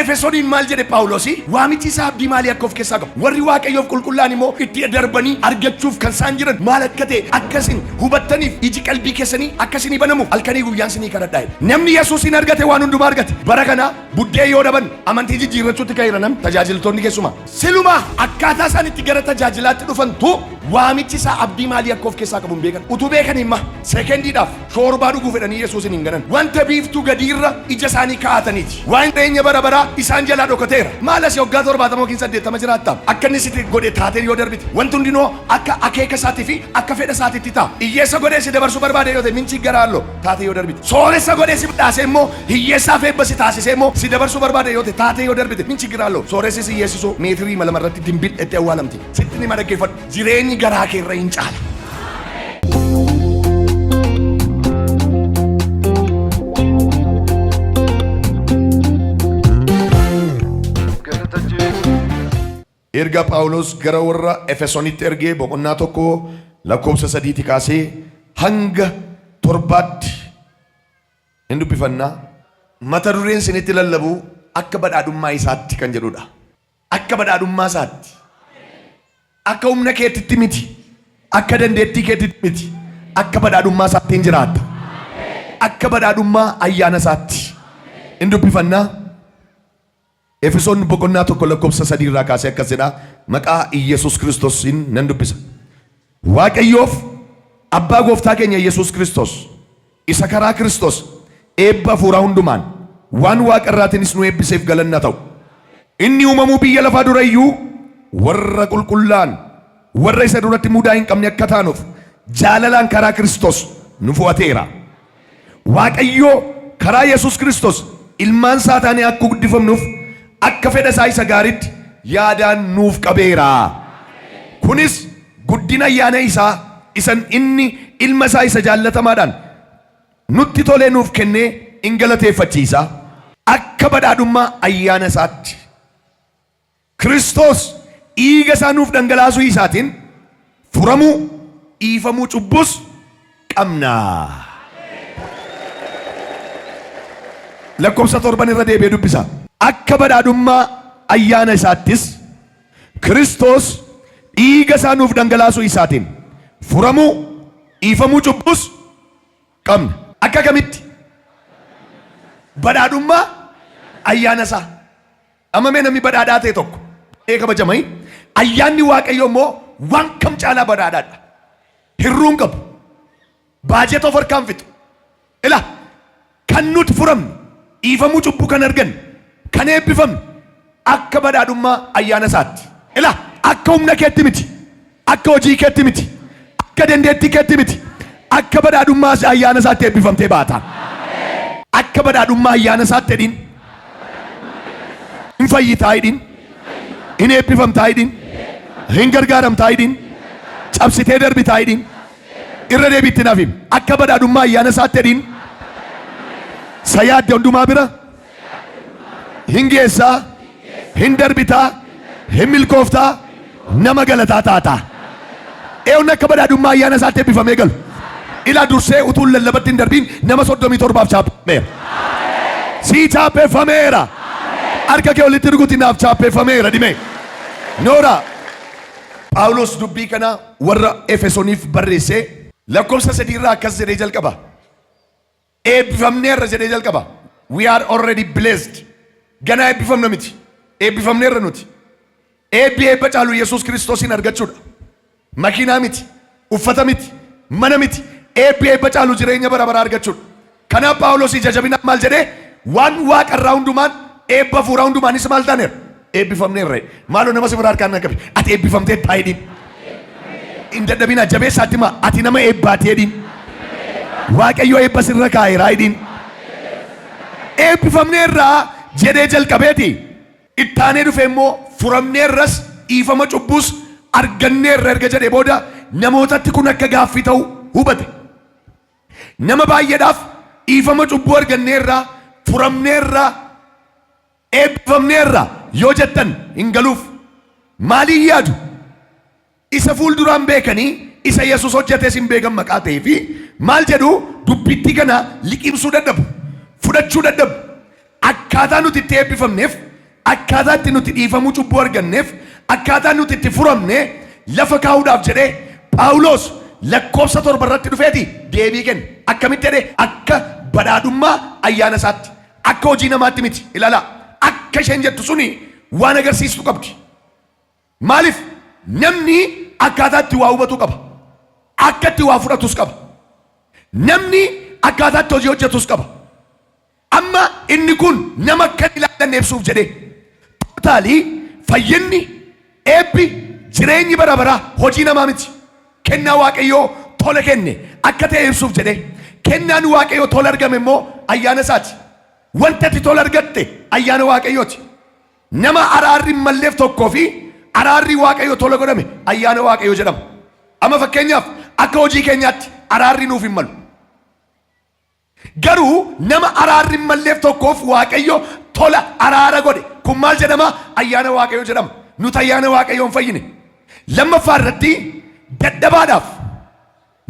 Efesooniin maal jedhe Phaawulosi? Waamichi isaa abdii maalii akka of keessaa qabu? Warri Waaqayyoof qulqullaa'an immoo itti darbanii argachuuf kan isaan jiran maal akka ta'e akkasin hubattaniif iji qalbii keessanii akkasin banamu halkanii guyyaan sinii kadhadhaa. Namni Yesuusin argate waan hundumaa argate. Bara kana buddee yoo dhaban amantii jijjiirrachuutti ka'eera namni tajaajiltoonni keessumaa. Siluma akkaataa isaan itti gara tajaajilaatti dhufantu waamichi isaa abdii maalii akka of keessaa qabu hin beekan. Utuu beekan imma sekendiidhaaf shoorbaa dhuguu fedhanii Yesuusin hin ganan. Wanta biiftuu gadiirra ija isaanii kaa'ataniiti. Waan jireenya bara baraa isaan jalaa dhokateera. Maal asii waggaa 70 yookiin 80 jiraattaa? Akka inni sitti godhe taatee yoo darbite wanti hundinoo akka akeeka isaatii fi akka fedha isaatiitti ta'a. Hiyyeessa godhee si dabarsuu barbaade yoo ta'e minchi garaalloo taatee yoo darbite. Sooressa godhee si dhaasee immoo hiyyeessaaf eebba si taasisee immoo si dabarsuu barbaade yoo ta'e taatee yoo darbite minchi garaalloo sooressi si hiyyeessisuu meetirii malamarratti dimbil'etti awwaalamti. Sitti nima dhaggeeffadhu. Jireenyi garaa keerra hin caala. Erga Phaawulos gara warra Efesoonitti ergee boqonnaa 1:3 kaasee hanga 7tti hin dubbifannaa. Mata dureen isinitti lallabu akka badhaadhummaa isaatti kan jedhudha. Akka badhaadhummaa isaatti. Akka humna keetitti miti. Akka dandeettii keetitti miti. Akka badhaadhummaa isaatti hin jiraatta. Akka badhaadhummaa ayyaana isaatti hin dubbifannaa. Efesoon boqonnaa 1:3 irraa kaasee akkas jedha. Maqaa Iyesuus Kiristoosiin nan dubbisa. Waaqayyoof abbaa gooftaa keenya Iyesuus Kiristoos isa karaa Kiristoos eebba hafuuraa hundumaan waan waaqa irraatiinis nu eebbiseef galanna ta'u. Inni uumamuu biyya lafaa dura iyyuu warra qulqullaa'an warra isa duratti mudaa hin qabne akka taanuuf jaalalaan karaa Kiristoos nu fo'ateera. Waaqayyoo karaa Yesuus Kiristoos ilmaan isaa taanee akka guddifamnuuf akka fedha isaa isa gaariitti yaadaan nuuf qabeera. Kunis guddina ayyaana isaa isan inni ilma isaa isa jaallatamaadhaan nutti tolee nuuf kennee in galateeffachiisa. Akka badhaadhummaa ayyaana isaatti Kiristoos dhiiga isaa nuuf dhangalaasuu isaatiin furamuu dhiifamuu cubbuus qabna. Lakkoofsa 7 irra deebi'ee dubbisa. Akka badhaadhummaa ayyaana isaattis Kiristoos dhiiga isaa nuuf dhangalaasuu isaatiin furamuu dhiifamuu cubbuus qabna. Akka kamitti? Badhaadhummaa ayyaana isaa. Amamee namni badhaadhaa ta'e tokko kabajamai ayyaanni Waaqayyoo immoo waan kam caalaa badhaadhaadha. Hirruun qabu. Baajeta of harkaan fixu. Ila kan nuti furamne dhiifamuu cubbuu kan arganne kan eebbifamne akka badhaadhummaa ayyaana isaatti. Ila akka humna keetti miti. Akka hojii keetti miti. Akka dandeettii keetti miti. Akka badhaadhummaa ayyaana isaatti eebbifamtee baata. Akka badhaadhummaa ayyaana isaatti edin hin fayyitaa edin hin eebbifamtaa edin hin gargaaramtaa edin cabsitee darbitaa edin irra deebiitti naaf himi. Akka badhaadhummaa ayyaana isaatti edin sayaadde hundumaa bira hin geessaa hin darbitaa hin milkooftaa nama galataa taata. Eewwan akka badhaadhummaa ayyaana isaatti eebbifamee galu. Ila dursee utuun lallabatti hin darbiin nama 37 chaappeera. Sii chaappeeffameera. Harka kee walitti rukuti naaf chaappeeffameera dhimee. Noora Phaawulos dubbii kana warra Efesooniif barreessee lakkoofsa 3 irraa akkas jedhee jalqaba. Eebbifamneerra jedhee jalqaba. We are already blessed. Gana eebbifamna miti. Eebbifamneerra nuti. Eebba caalu Yesuus Kiristoosin argachuudha. Makiinaa miti. Uffata miti. Mana miti. Eebba caalu jireenya bara baraa argachuudha. Kanaaf Phaawulos ija jabinaa maal jedhee waan waaqa irraa hundumaan eebba hafuuraa hundumaanis maal taaneera? Eebbifamneerra. Maaloo nama si biraa harkaan naqabe. Ati eebbifamtee taa'edhiin. Hin dadhabinaa jabeessaatti maa ati nama eebbaatee edhiin. Waaqayyoo eebba sirra kaa'eeraa edhiin. Eebbifamneerraa jedhee jalqabeeti. Ittaanee dhufe immoo furamneerras dhiifama cubbuus arganneerra erga jedhee booda namootatti kun akka gaaffii ta'u hubate. Nama baay'eedhaaf dhiifama cubbuu arganneerraa furamneerraa eebbifamneerraa yoo jettan hin galuuf. Maaliin yaadu? Isa fuulduraan beekanii isa Yesuus hojjetes hin beekan maqaa ta'ee fi maal jedhu dubbitti kana liqimsuu dadhabu. Fudhachuu dadhabu. Akkaataa nuti itti eebbifamneef akkaataatti nuti dhiifamuu cubbuu arganneef akkaataa nuti itti furamne lafa kaa'uudhaaf jedhee Phaawulos lakkoofsa 7 irratti dhufeeti deebii kenne. Akkamitti jedhee akka badhaadhummaa ayyaana isaatti akka hojii namaatti miti. Ilaala akka isheen jettu suni waan agarsiistu qabdi. Maaliif namni akkaataa itti waa hubatu qaba. Akka itti waa fudhatus qaba. Namni akkaataa itti hojii hojjetus qaba. Amma inni kun nama akka ilaalan ibsuuf jedhee totaalii fayyinni eebbi jireenyi bara baraa hojii namaa miti. Kennaa Waaqayyoo tola kenne akka ta'e ibsuuf jedhee kennaan Waaqayyoo tola argame immoo ayyaana isaati. Wanta ati tola argatte ayyaana Waaqayyooti. Nama araarri malleef tokkoo fi araarri Waaqayyoo tola godhame ayyaana Waaqayyoo jedhama. Amma fakkeenyaaf akka hojii keenyaatti araarri nuuf hin malu. Garuu nama araarri malleef tokkoof Waaqayyoo tola araara godhe kun maal jedhama? Ayyaana Waaqayyoo jedhama. Nuti ayyaana Waaqayyoo hin fayyine. Lammaffaa irratti dadhabaadhaaf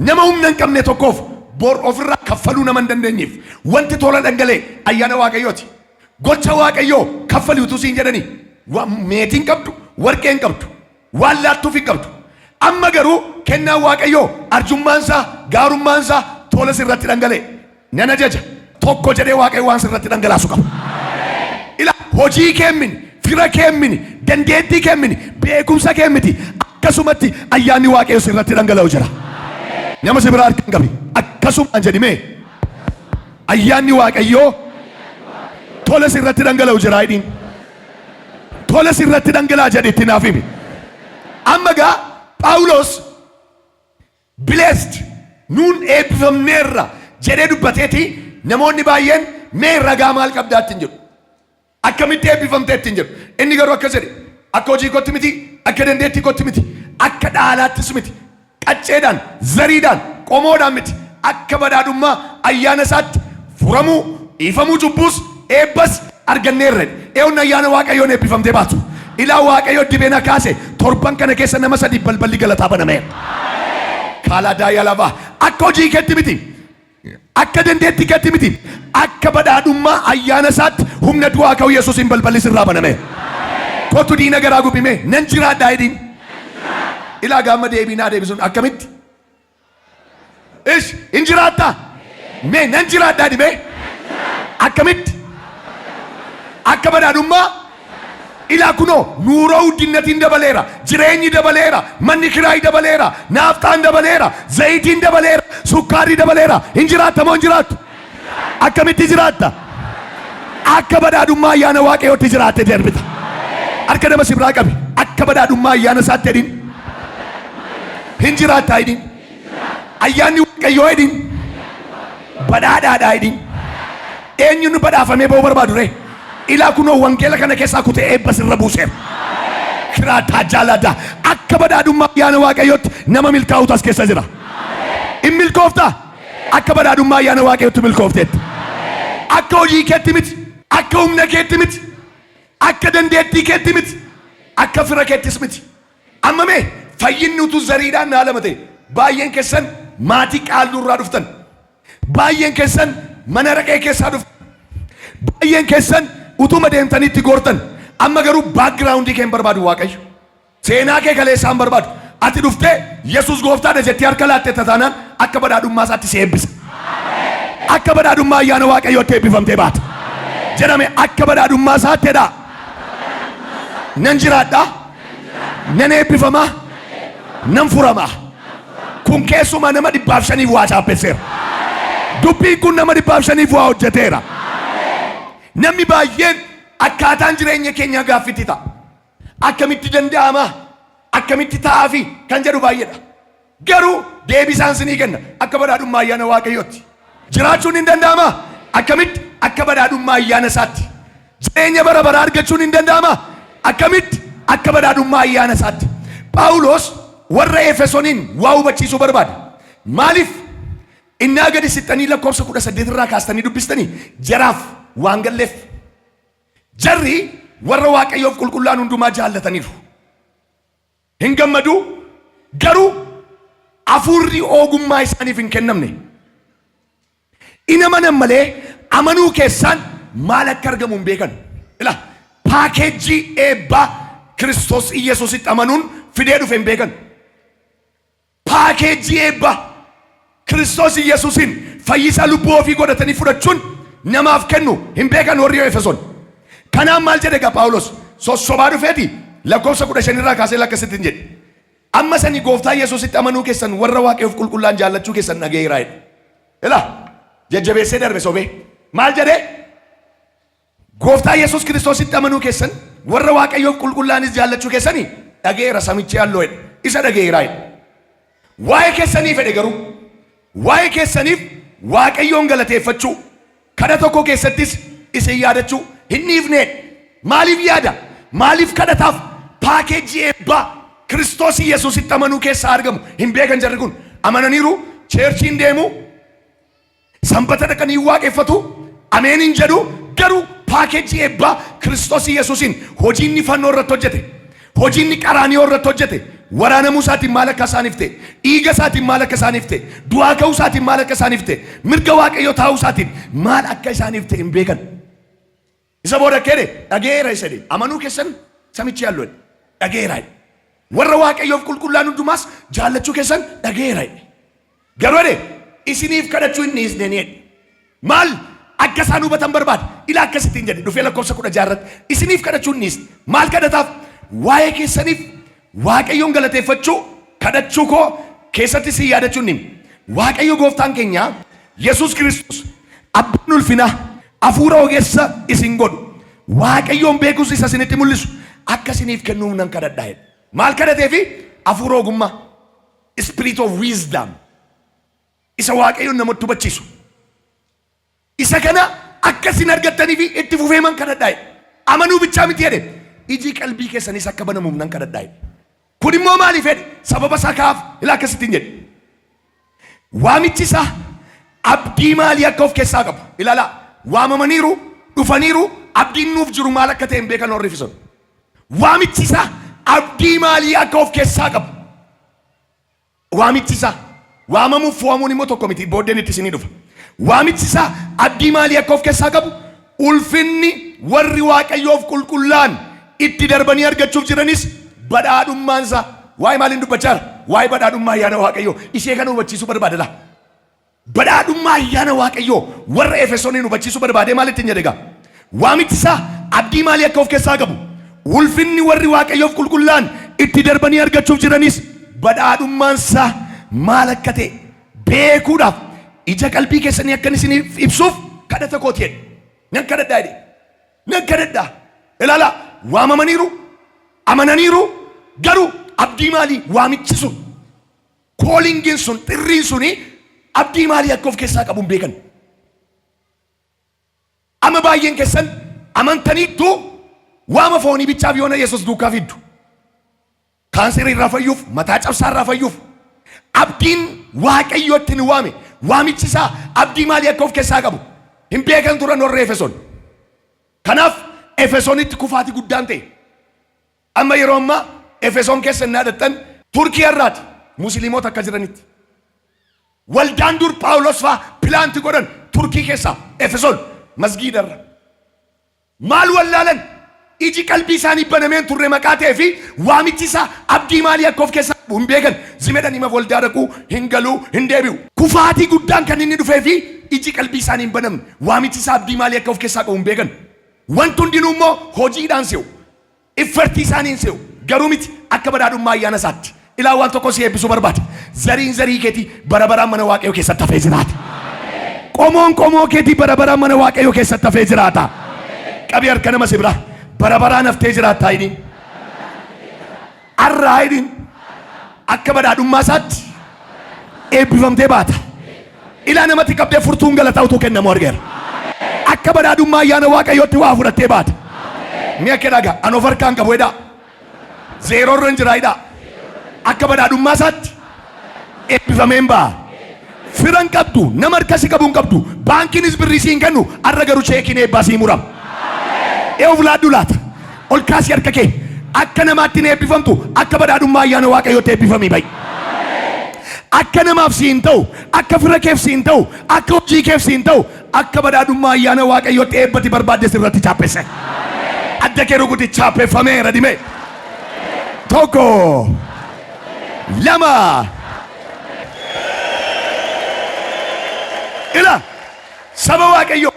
nama humna hin qabne tokkoof bor ofirraa kaffaluu nama hin dandeenyeef wanti tola dhangalee ayyaana Waaqayyooti. Gocha Waaqayyoo kaffalii utuu siin jedhanii meetiin qabdu, warqeen qabdu, waan laattuuf hin qabdu. Amma garuu kennaan Waaqayyoo arjummaansaa, gaarummaansaa tola sirratti dhangalee nan ajaja tokko jedhee Waaqayyo waan sirratti dhangalaasu qaba. Ila hojii keemmin, fira keemmin, dandeettii keemmin, beekumsa keemmiti akkasumatti ayyaanni Waaqayyo sirratti dhangala'u jira. Nama si biraa harkaan qabi akkasumaan jedhimee ayyaanni Waaqayyoo tola sirratti dhangala'u jira hidhiin. Tola sirratti dhangala'a jedhe itti naaf himi. Amma gaa Phaawulos blessed nuun eebbifamneerra jedhee dubbateeti namoonni baay'een mee ragaa maal qabdaatti hin jedhu. Akkamitti eebbifamteetti hin jedhu. Inni garuu akkas jedhe akka hojii kootti miti, akka dandeettii kootti miti, akka dhaalaattis miti, qacceedhaan, zariidhaan, qomoodhaan miti, akka badhaadhummaa ayyaana isaatti furamuu, dhiifamuu cubbuus eebbas arganneerra. Eewwan ayyaana Waaqayyoon eebbifamtee baatu. Ilaa Waaqayyoo dibeena kaase torban kana keessa nama 3 balballi galataa banameera. Kaaladaa Yalabaa akka hojii keetti miti, akka dandeettii keetti miti, akka badhaadhummaa ayyaana isaatti humna du'aa ka'u Yesuusin balballi sirraa banameera. Kootu diina garaa gubime nan jiraadhaa hidhiin. Ilaa gaama deebinaa deebisuun akkamitti? Ish hin jiraattaa? Mee nan jiraadhaa dhibee? Akkamitti? Akka badhaadhummaa ilaa kunoo nuuroo guddinnatiin dabaleera, jireenyi dabaleera, manni kiraay dabaleera, naaftaan dabaleera, zayitiin dabaleera, sukkaarri dabaleera. Hin jiraatta moo hin jiraattu? Akkamitti jiraatta? Akka badhaadhummaa ayyaana Waaqayyootti jiraatte darbita. Harka nama si biraa qabi akka badhaadhummaa ayyaana isaatti hidhiin. Hin jiraattaa hidhiin. Ayyaanni Waaqayyoo hidhiin. Badhaadhaadhaa hidhiin. Eenyuun badhaafamee ba'uu barbaadu ree? Ilaa kunoo wangeela kana keessaa kutee eebba sirra buuseera. Kiraataa jaaladaa akka badhaadhummaa ayyaana Waaqayyootti nama milkaa'utu as keessa jira. In milkooftaa? Akka badhaadhummaa ayyaana Waaqayyootti milkoofteetti. Akka hojii keetti miti, akka humna keetti miti, akka dandeettii keetti miti, akka fira keettis miti. Amma mee fayyinni utuu zariidhaan naalama ta'e baay'een keessan maatii qaaldurraa dhuftan, baay'een keessan mana raqee keessaa dhuftan, baay'een keessan utuma deemtanitti goortan. Amma garuu baakgiraawundii kee hin barbaadu Waaqayyo. Seenaa kee kaleessaa hin barbaadu. Ati dhuftee Yesuus gooftaadha jettee harka laattee taanaan akka badhaadhummaa isaatti si eebbisa. Akka badhaadhummaa ayyaana Waaqayyootti eebbifamtee baata. Jedhame akka badhaadhummaa isaattiidha. Nan jiraadhaa, nan eebbifamaa, nan furamaa. Kun keessumaa nama 500 waa chaappeesseera. Dubbiin kun nama 500 waa hojjeteera. Namni baay'een akkaataan jireenya keenyaa gaaffitti ta'a. Akkamitti danda'ama? Akkamitti ta'aa fi kan jedhu baay'eedha. Garuu deebisaan sinii kenna akka badhaadhummaa ayyaana Waaqayyootti. Jiraachuun hin danda'ama? Akkamitti? Akka badhaadhummaa ayyaana isaatti. Jireenya bara baraa argachuun hin danda'ama? Akkamitti? Akka badhaadhummaa ayyaana isaatti. Phaawulos warra Efesoniin waa hubachiisuu barbaada. Maaliif? Innaa gadi sittanii lakkoofsa 18 irraa kaastanii dubbistanii jaraaf waan galleef. Jarri warra Waaqayyoof qulqullaan hundumaa jaallataniiru. Hin gammadu garuu hafuurri ogummaa isaaniif hin kennamne. In amanan malee amanuu keessaan maal akka argamu hin beekan. Ila paakeejii eebbaa Kiristoos Yesuusitti amanuun fidee dhufe hin beekan. Paakeejii eebbaa Kiristoos Yesuusin fayyisaa lubbuu ofii godhatanii fudhachuun namaaf kennu hin beekan warri Efesoon. Kanaaf maal jedhe egaa Phaawulos sossobaa dhufeeti lakkoofsa 15 irraa kaasee lakkasitti hin jedhe. Amma sani gooftaa Yesuusitti amanuu keessan warra Waaqayyoof qulqullaan jaallachuu keessan dhageeraa jedhe. Ilaa jajjabeessee darbe sobee maal jedhe? Gooftaa Yesuus Kiristoositti amanuu keessan warra Waaqayyoof qulqullaanis jaallachuu keessanii dhageera samichi halloo jedhe. Isa dhageeraa jedhe. Waa'ee keessanii fedhe garuu waa'ee keessaniif Waaqayyoon galateeffachuu kadha tokko keessattis isin yaadachuu hin dhiifne. Maaliif yaada? Maaliif kadhataaf? Paakeejii eebbaa Kiristoos Yesuusitti amanuu keessaa argamu hin beekan jarri kun. Amananiiru cheerchiin deemu sanbata dhaqanii waaqeffatu ameeniin jedhu garuu paakeejii eebbaa Kiristoos Yesuusin hojiinni fannoo irratti hojjete, hojiinni qaraanioo irratti hojjete, waraanamuu isaatiin maal akka isaaniif ta'e, dhiiga isaatiin maal akka isaaniif ta'e, du'aa ka'uu isaatiin maal akka isaaniif ta'e, mirga Waaqayyoo taa'uu isaatiin maal akka isaaniif ta'e hin beekan. Isa booda keede dhageera isa jedhe amanuu keessan samichi halloo jedhe dhageera jedhe. Warra Waaqayyoof qulqullaan hundumaas jaallachuu keessan dhageera jedhe. Garuu jedhe isiniif kadhachuu hin dhiisne jedhe. Maal akka isaan hubatan barbaada? Ila akkasittiin jedhe dhufee lakkoofsa 16 irratti isiniif kadhachuu hin dhiisne. Maal kadhataaf? Waa'ee keessaniif Waaqayyoon galateeffachuu kadhachuu koo keessatti si yaadachuu hin himne. Waaqayyo gooftaan keenya Yesuus Kiristoos abbaan ulfinaa hafuura ogeessa isin godhu Waaqayyoon beekus isa isinitti mul'isu akka isiniif kennuuf nan kadhadhaa jedhe. Maal kadhateefi? Hafuura ogummaa, spirit of wisdom, isa Waaqayyoon namatti hubachiisu. Isa kana akka isin argattaniif itti fufee man kadhadhaa jedhe. Amanuu bichaa miti jedhe. Iji qalbii keessanis akka banamuuf nan kadhadhaa jedhe. Kun immoo maaliif jedhe? Sababa isaa kaaf ila akkasittiin jedhe. Waamichi isaa abdii maalii akka of keessaa qabu ilaala. Waamamaniiru dhufaniiru abdiin nuuf jiru maal akka ta'e hin beekan warri Efesoon. Waamichi isaa abdii maalii akka of keessaa qabu. Waamichi isaa waamamuuf fo'amuun immoo tokko miti booddeen itti isinii dhufa. Waamichi isaa abdii maalii akka of keessaa qabu? Ulfinni warri Waaqayyoof qulqullaan itti darbanii argachuuf jiranis badhaadhummaan isaa. Waa'ee maaliin dubbachaa jira? Waa'ee badhaadhummaa ayyaana Waaqayyoo ishee kana hubachiisuu barbaadala. Badhaadhummaa ayyaana Waaqayyoo warra Efesooniin hubachiisuu barbaadee maalitti hin jedhe? Waamichi isaa abdii maalii akka of keessaa qabu? Ulfinni warri Waaqayyoof qulqullaan itti darbanii argachuuf jiranis badhaadhummaan isaa maal akka ta'e beekuudhaaf ija qalbii keessanii akkan isiniif ibsuuf kadhata kooti jedhe. Nan kadhadhaa jedhe. Nan kadhadhaa. Ilaala waamamaniiru amananiiru garuu abdii maalii waamichi sun koolingiin sun xirriin suni abdii maalii akka of keessaa qabu hin beekan. Amma baay'een keessan amantaniittu waama foonii bichaaf yoona Yesuus duukaa fiddu. Kaanserii irraa fayyuuf, mataa cabsaa irraa fayyuuf. Abdiin Waaqayyootti ni waame. Waamichi isaa abdii maalii akka of keessaa qabu hin beekan turan warra Efesoon. Kanaaf Efesoonitti kufaatii guddaan ta'e. Amma yeroo ammaa Efesoon keessa hin dhaadhattan Turkii irraati Musliimoota akka jiranitti. Waldaan dur Phaawulos fa'aa pilaanti godhan Turkii keessaa Efesoon masgiidarra. Maal wallaalan? Iji qalbii isaanii banameen turre maqaa ta'ee fi waamichi isaa abdii maalii akka of keessaa qabu hin beekan. Zimedhan hima waldaa dhaquu hin galuu hin deebi'u. Kufaatii guddaan kan inni dhufee fi iji qalbii isaanii hin banamne. Waamichi isaa abdii maalii akka of keessaa qabu hin beekan. Wanti hundinuu immoo hojiidhaan se'u. Iffartii isaaniin se'u. Garuu miti akka badhaadhummaa ayyaana isaatti. Ilaa waan tokko si eebbisuu barbaada. Zariin zarii keetii bara baraan mana Waaqayyoo keessatti hafee jiraata. Qomoon qomoo keetii bara baraan mana Waaqayyoo keessatti hafee jiraata. Qabii harka nama si biraa. Bara baraan haftee jiraattaa hidhiin. Arraa hidhiin. Akka badhaadhummaa isaatti eebbifamtee baata. Ilaa namatti qabdee furtuun galataa utuu kennamu argeera. Akka badhaadhummaa ayyaana Waaqayyootti waa fudhattee baata. Mi'a kee dhagaa an of harkaan qabu jedhaa. Zeeroo irra hin jiraa jedhaa. Akka badhaadhummaa isaatti eebbifameen ba'a. Firan qabdu nama harkasi qabu hin qabdu baankiinis birrii siin kennu arra garuu cheekiin eebbaa sii murama. Eewu laaddu laata ol kaasii harka kee akka namaatti hin eebbifamtu akka badhaadhummaa ayyaana Waaqayyootti eebbifamii ba'i. Akka namaaf siin ta'u akka fira keef siin ta'u akka hojii keef siin ta'u akka badhaadhummaa ayyaana Waaqayyootti eebbati barbaadde sirratti chaappesse. Adda kee rukuti chaappeffameera dime. Tokko. Lama. Ila. Saba Waaqayyo.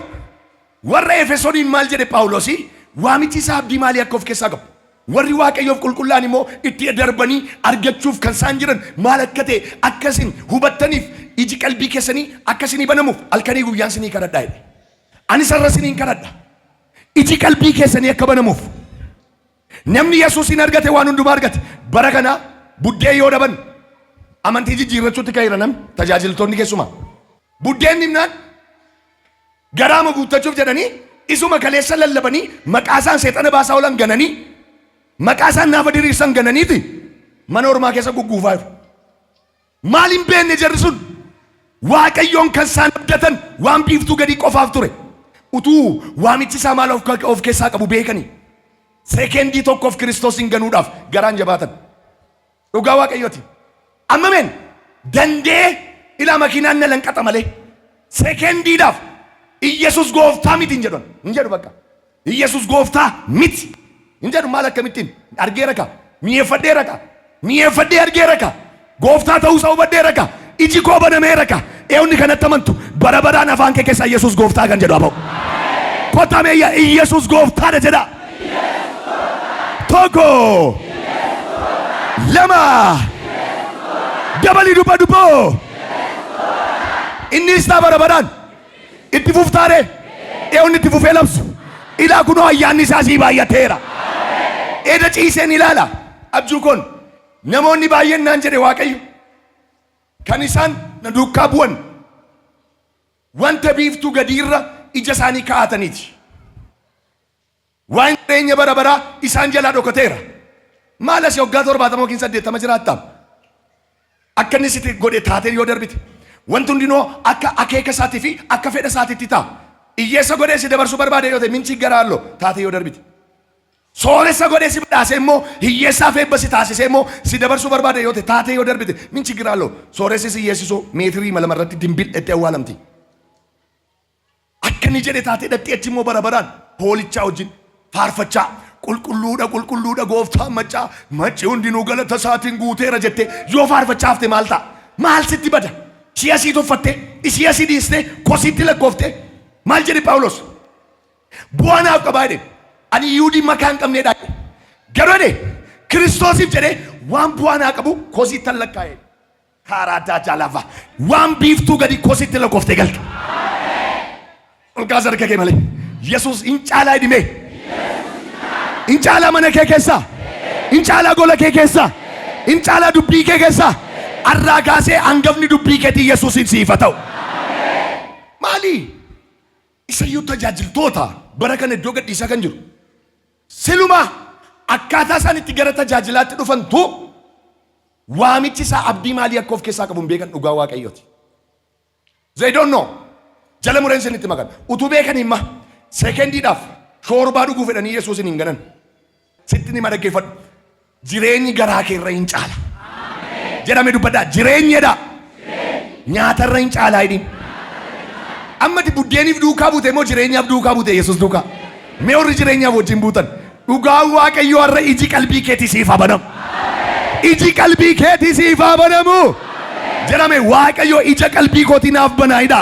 Warra Efesooniin maal jedhe Phaawulosi? Waamichi isaa abdii maalii akka of keessaa qabu? Warri Waaqayyoof qulqullaan immoo itti darbanii argachuuf kan isaan jiran maal akka ta'e akkasin hubattaniif iji qalbii keessanii akkasinii banamuuf halkanii guyyaan sinii kadhadhaa jedhe. Ani sarara siniin kadhadha. Iji qalbii keessanii akka banamuuf. Namni Yesuusin argate waan hundumaa argate. Bara kana buddeen yoo dhaban amantii jijjiirrachuutti ka'eera namni tajaajiltoonni keessumaa. Buddeen nimnaan garaama guuttachuuf jedhanii isuma kaleessa lallabanii maqaasaan seexana baasaa oolan gananii maqaasaan naafa diriirsan gananiiti mana ormaa keessa gugguufaa jiru. Maal hin beekne jarri sun Waaqayyoon kan isaan abdatan waan biiftuu gadi qofaaf ture. Utuu waamichi isaa maal of keessaa qabu beekanii sekendii tokkoof Kiristoosin ganuudhaaf garaan jabaatan. Dhugaa Waaqayyooti. Ammameen dandee ilaa makiinaan na lanqaxa malee sekendiidhaaf Iyesus gooftaa miti hin jedhan. Hin jedhu bakka. Iyesus gooftaa miti. Hin jedhu maal akkamittiin argeera ka. Mi'eeffadheera ka. Mi'eeffadhee argeera ka. Gooftaa ta'uusaa hubadheera ka. Iji koo banameera ka. Eewni kanatti amantu bara baraan afaan kee keessaa Iyesus gooftaa kan jedhu aba'u. Kotameeyya Iyesus gooftaadha jedha. Tokko. Lama. Dabali dubba dubboo. Inni isaa bara baraan. Itti fuftaare eewni itti fufee labsu ilaa kunoo ayyaanni isaa sii baay'ateera. Eda ciiseen ilaala abjuu kun namoonni baay'een naan jedhe Waaqayyo kan isaan na duukaa bu'an wanta biiftuu gadiirra ija isaanii kaa'ataniiti. Waan jireenya bara baraa isaan jalaa dhokateera. Maal asii waggaa 70 yookiin 80 jiraattaa akka inni sitti godhe taatee yoo darbite. Wanti hundinoo akka akeeka isaatii fi akka fedha isaatiitti ta'a. Iyyeessa godhee si dabarsuu barbaade yoo ta'e minchi garaallo taatee yoo darbite. Sooressa godhee si badhaase immoo hiyyeessaaf eebba si taasise immoo si dabarsuu barbaade yoo ta'e taatee yoo darbite minchi garaallo sooressi si hiyyeessisoo meetirii malama irratti dimbil itti awwaalamti. Akka inni jedhe taatee dhatti achi immoo bara baraan hoolichaa wajjin faarfachaa qulqulluudha gooftaan macci hundinuu galata isaatiin guuteera jettee yoo faarfachaa hafte maal ta'a? Maal sitti bada? Si asii tuffatte, isi asii dhiiste, kositti lakkoofte. Maal jedhe Phaawulos? Bu'aanaaf qabaa jedhe. Ani Yihuudii makaa hin qabneedha. Garuu jedhe Kiristoosiif jedhe waan bu'aanaa qabu kosittan lakkaa'e. Karaa daajaa lafa. Waan biiftuu gadi kositti lakkoofte galta. Olkaas harka kee malee. Yesuus hin caalaa hidhimee. Hin caalaa mana kee keessaa. Hin caalaa gola kee keessaa. Hin caalaa dubbii kee keessaa. Arraa kaasee hangafni dubbii keetii Yesuusin siif haa ta'u. Maali? Isayyuu tajaajiltoota bara kana iddoo gadhiisaa kan jiru. Siluma akkaataa isaan itti gara tajaajilaatti dhufantu waamichi isaa abdii maalii akka of keessaa qabu hin beekan dhugaa Waaqayyooti. They don't know. Jala mureen sinitti makan. Utuu beekan himma sekendiidhaaf shoorbaa dhuguu fedhanii Yesuusin hin ganan. Sitti nima dhaggeeffadhu. Jireenyi garaa kee irra hin caala. Jedhame dubbadhaa jireenyadha. Nyaatarra hin caalaa hidhin. Ammati buddeeniif duukaa buute immoo jireenyaaf duukaa buute Yesuus duukaa. Mee warri jireenyaaf wajjin buutan. Dhugaa Waaqayyoo har'a iji qalbii keetii siif haa banamu. Iji qalbii keetii siif haa banamu. Jedhame Waaqayyoo ija qalbii kootii naaf banaayidha.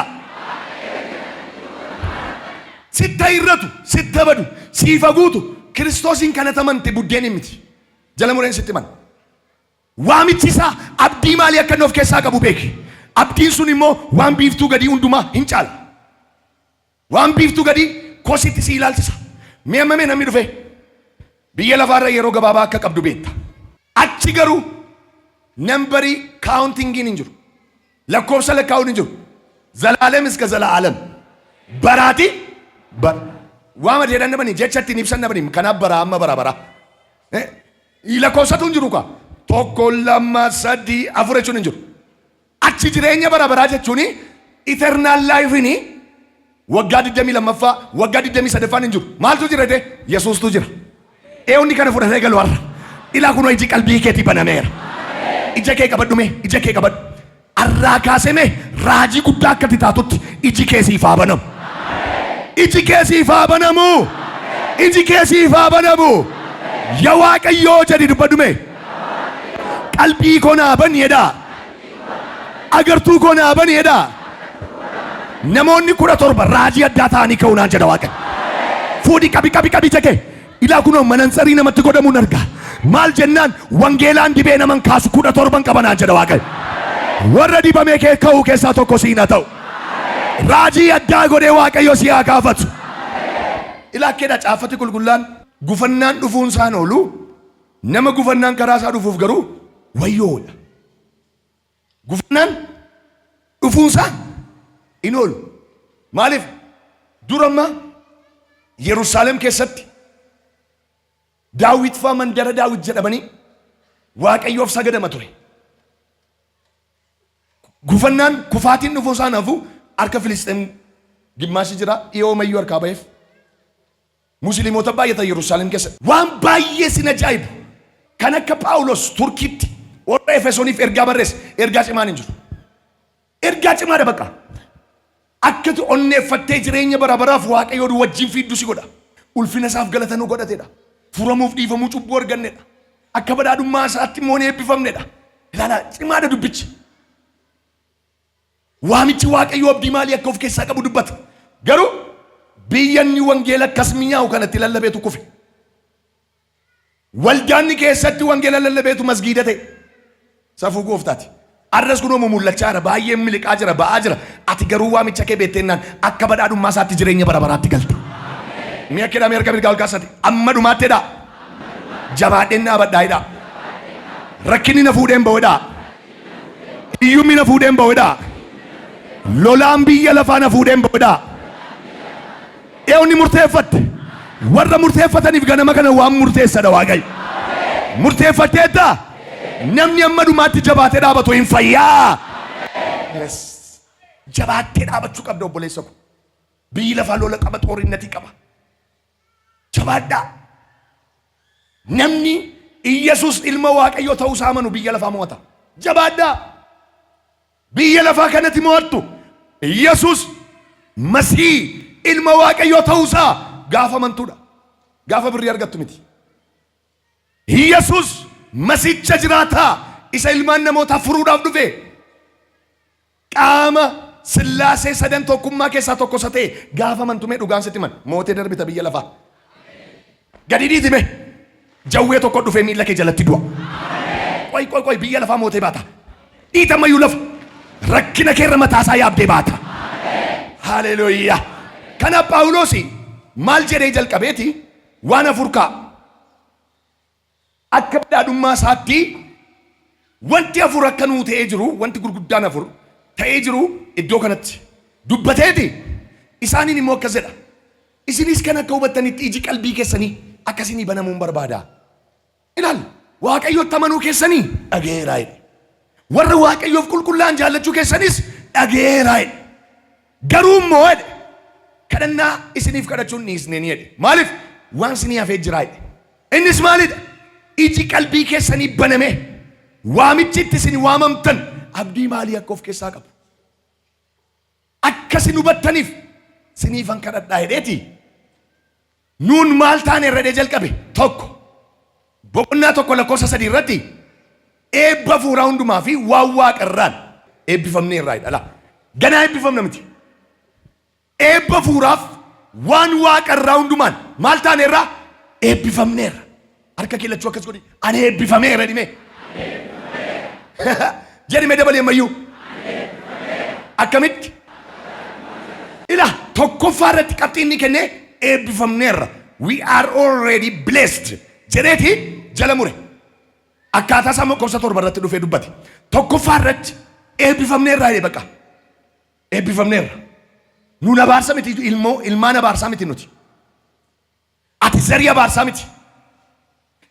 Sitta irratu, sitta badu, siifa guutu Kiristoosin kanatti amante buddeeni miti. Jala mureen sitti mana. Waamichi isaa abdii maalii akka inni of keessaa qabu beeki. Abdiin sun immoo waan biiftuu gadii hundumaa hin caala. Waan biiftuu gadii kositti si ilaalchisa. Mee ammamee namni dhufe biyya lafaarra yeroo gabaabaa akka qabdu beekta. Achi garuu nambarii kaawuntingiin hin jiru. Lakkoofsa lakkaa'uun hin jiru. Zalaalem iska zalaalem. Baraati bara. Waama jedhan nabani jechatti hin ibsan nabani kanaaf bara amma bara. Lakkoofsatu hin jiru kaa. Tokko lama sadii afur jechuun hin jiru. Achi jireenya bara baraa jechuun eternal life ni waggaa 22ffaa waggaa 23ffaan hin jiru. Maaltu jira de? Yesuustu jira. Eewni kana fudhatee galu har'a. Ilaa kunoo iji qalbii keetii banameera. Ija kee qabadhume ija kee qabadhu. Arraa kaaseme raajii guddaa akka taatutti iji kee siif haa banamu. Iji kee siif haa banamu. iji keessiif haa banamu. Yaa Waaqayyoo jedhi dubbadume. Qalbii koo naa bani jedhaa. Agartuu koo naa bani jedhaa. Namoonni 17 raajii addaa ta'anii ka'uu naan jedha Waaqayyo. Fuudhi qabi jeke. Ilaa kunoo manansarii namatti godhamuun argaa. Maal jennaan wangeelaan dibee naman kaasu 17 qaba naan jedha Waaqayyo. Warra dibamee kee ka'uu keessaa tokko siin haa ta'u. Raajii addaa godhee Waaqayyo si haa kaafatu. Ilaa keedha caafati qulqullaan gufannaan dhufuun isaan oolu nama gufannaan karaa isaa dhufuuf garuu wayyoodha. Gufannaan dhufuun isaa in oolu. Maaliif duramma Yerusaalem keessatti Daawit faa mandara Daawit jedhamanii Waaqayyoof sagadama ture. Gufannaan kufaatiin dhufuun isaa naafu harka Filisxeem gimmaashi jira dhiyoo mayyuu harkaa ba'eef. Musliimota baay'ata Yerusaalem keessa waan baay'ee sin ajaa'ibu kan akka Phaawulos Turkiitti warra Efesooniif ergaa barreesse ergaa cimaan hin jiru. Ergaa cimaadha bakka. Akkatu onneeffattee jireenya bara baraaf Waaqayyoon wajjin fiiddu si godha. Ulfina isaaf galatanuu godhatedha. Furamuuf dhiifamuu cubbuu argannedha. Akka badhaadhummaa isaatti immoo eebbifamnedha. Ilaalaa cimaadha dubbichi. Waamichi Waaqayyoo abdii maalii akka of keessaa qabu dubbata. Garuu biyyanni wangeela akkas mi'aawu kanatti lallabeetu kufe. Waldaanni keessatti wangeela lallabeetu masgiida ta'e. Safuu gooftaati. Arras kunoo mul'achaa jira baay'ee miliqaa jira ba'aa jira. Ati garuu waamicha kee beettennaan akka badhaadhummaa isaatti jireenya bara baraatti galta. Mi'a kedhaa mirga mirgaa ol kaasate amma dhumaatteedha. Jabaadheen dhaabadhaa'edha. Rakkinni na fuudheen ba'edha. Hiyyummi na fuudheen ba'edha. Lolaan biyya lafaa na fuudheen ba'edha. Eewni murteeffatte warra murteeffataniif ganama kana waan murteessadha Waaqayyo. Murteeffatteetta namni amma dhumaatti jabaatee dhaabatu hin fayyaa. Jabaattee dhaabachuu qabda obboleessa ko. Biyyi lafaa lola qaba xoorinnatii qaba. Jabaadhaa. Namni Iyyasuus ilma Waaqayyoo ta'uu isaa amanu biyya lafaa mo'ata. Jabaadhaa. Biyya lafaa kanatti mo'attu Iyyasuus Masii ilma Waaqayyoo ta'uu isaa gaafa amantuudha. Gaafa birrii argattu miti. Iyyasuus Masiicha jiraataa isa ilmaan namootaa furuudhaaf dhufe qaama Sillaasee sadan tokkummaa keessaa tokko isa ta'e gaafa amantumee dhugaan sitti himan mootee darbita biyya lafaa. Gadi dhiitime jawwee tokko dhufee miila kee jalatti du'a. Qoy biyya lafaa mootee baata. Dhiitamayyuu lafa rakkina keerra mataasaa yaabdee baata. Haleluuyaa. Kana Phaawulosi maal jedhee jalqabeeti waan afurkaa akka badhaadhummaa isaatti wanti afur akka nuu ta'ee jiru wanti gurguddaan afur ta'ee jiru iddoo kanatti dubbateeti isaaniin immoo akkas jedha. Isinis kan akka hubattanitti iji qalbii keessanii akkasinii banamuun barbaada. Ilaal Waaqayyootti amanuu keessanii dhageeraa jedhe. Warra Waaqayyoof qulqullaa'an jaallachuu keessanis dhageeraa jedhe. Garuu immoo jedhe kadhannaa isiniif kadhachuun dhiisnee ni jedhe. Maaliif waan isinii hafee jiraa jedhe. Innis maalidha? Iji qalbii keessanii baname waamichitti isin waamamtan abdii maalii akka of keessaa qabu. Akkasin hubattaniif isiniifan kadhadhaa jedheeti. Nuun maal taane irra jalqabe tokko boqonnaa tokko lakkoofsa 3 irratti eebba fuuraa hundumaa fi waan waaqarraan eebbifamnee irraa jedha. Ganaa eebbifamna miti. Eebba fuuraaf waan waaqarraa hundumaan maal taane irraa eebbifamneerra. Harka keellachuu akkas godhi ani eebbifameera dhime. Jedhime dabalee mayyuu. Akkamitti? Ila tokkoffaa irratti qabxiinni kennee eebbifamneerra. We are already blessed. Jedheeti jala mure. Akkaataa isaa lakkoofsa 7 irratti dhufee dubbate. Tokkoffaa irratti eebbifamneerra jedhe baqa. Eebbifamneerra. Nuun abaarsa miti ilmaan abaarsaa miti nuti. Ati zarii abaarsaa miti.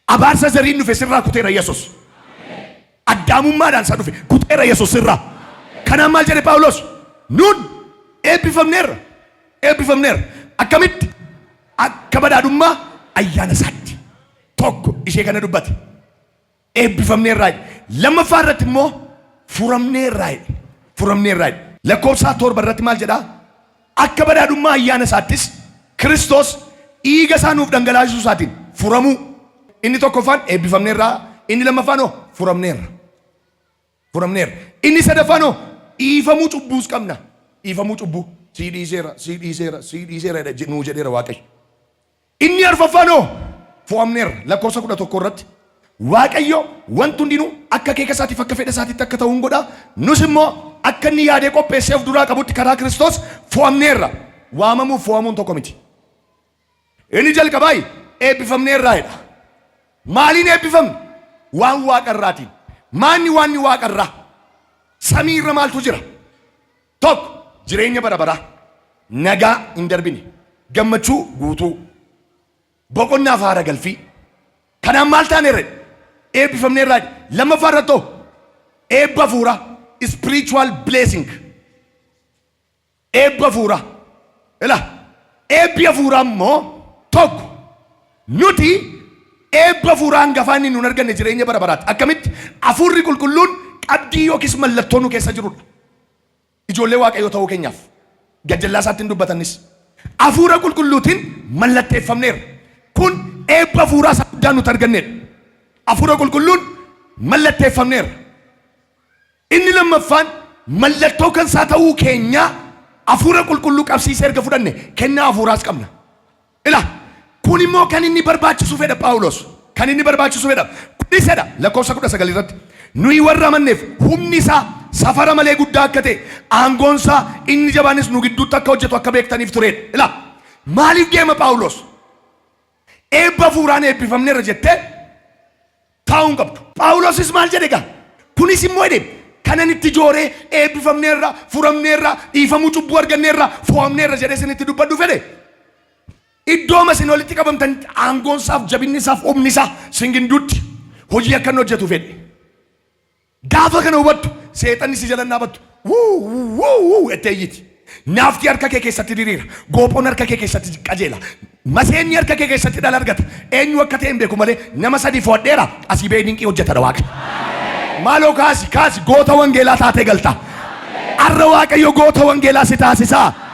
Abaarsa zariin dhufe sirraa kuteera Yesuus. Addaamummaadhaan isaa dhufe kuteera Yesuus sirraa. Kanaan maal jedhe Phaawulos? Nuun eebbifamneerra. Eebbifamneerra. Akkamitti? Akka badhaadhummaa ayyaana isaatti. Tokko ishee kana dubbate. Eebbifamneerraa. Lammaffaa irratti immoo furamneerraa. Furamneerraa. Lakkoofsa 7 irratti maal jedhaa? Akka badhaadhummaa ayyaana isaattis Kiristoos dhiiga isaa nuuf dhangalaasisuu isaatiin furamuu. Inni tokkoffaan eebbifamneerra, inni lammaffaan furamneerra. Furamneerra. Inni sadaffaan dhiifamuu cubbuus qabna. Dhiifamuu cubbuu sii dhiiseera nuu jedheera Waaqayyo. Inni arfaffaan fo'amneerra. Lakkoofsa 11 irratti Waaqayyo wanti hundinuu akka keeka isaatiif akka fedha isaatiitti akka ta'uun godha. Nus immoo akka inni yaadee qopheessee of duraa qabutti karaa Kiristoos fo'amneerra. Waamamuuf fo'amuun tokko miti. Inni jalqabaa eebbifamneerraadha. Maaliin eebbifamne? Waan Waaqarraatiin. Maanni waanni Waaqarraa? Samii irra maaltu jira? Tokko jireenya bara baraa, nagaa hin darbine, gammachuu guutuu, boqonnaaf haara galfii. Kanaan maal taaneerre? Eebbifamneerraadha. Lammaffaa irratti eebba hafuuraa, spiritual blessing. Eebba hafuuraa. Eebbi hafuuraa immoo tokko nuti eebba hafuuraa hangafaa inni nuun arganne jireenya bara baraatti. Akkamitti? Hafuurri qulqulluun qabdii yookiis mallattoo nu keessa jirudha. Ijoollee Waaqayyoo ta'uu keenyaaf gajjallaa isaatti hin dubbatannis hafuura qulqulluutiin mallatteeffamneera. Kun eebba hafuuraa isaa guddaa nuti arganneedha. Hafuura qulqulluun mallatteeffamneera. Inni lammaffaan mallattoo kan isaa ta'uu keenyaa hafuura qulqulluu qabsiisee erga fudhanne kennaa hafuuraas qabna. Kun immoo kan inni barbaachisu fedha Phaawulos. Kan inni barbaachisu fedha. Kun isadha. Lakkoofsa 19 irratti nuyi warra amanneef humni isaa safara malee guddaa akka ta'e aangoon isaa inni jabaanis nu gidduutti akka hojjetu akka beektaniif turedha. Maaliif deema Phaawulos? Eebba hafuuraan eebbifamneerra jettee taa'uun qabdu. Phaawulosis maal jedhe egaa? Kunis immoo jedhe kanan itti jooree eebbifamneerra, furamneerra, dhiifamuu cubbuu arganneerra, fo'amneerra jedhee isinitti dubbadhu fedhe. Iddoo masin walitti qabamtan aangoon isaaf jabinni isaaf humni isaa singidduutti hojii akka inni hojjetu fedhe. Gaafa kana hubattu seexanni si jala dhaabattu etteeyyiti. Naafti harka kee keessatti diriira. Goophoon harka kee keessatti qajeela. Maseenni harka kee keessatti dhala argata. Eenyu akka ta'e hin beeku malee nama sadii fo'adheera asii ba'ee dinqii hojjetadha Waaqa. Maaloo kaasi goota wangeelaa taatee galta. Arra Waaqayyo goota wangeelaa si taasisaa.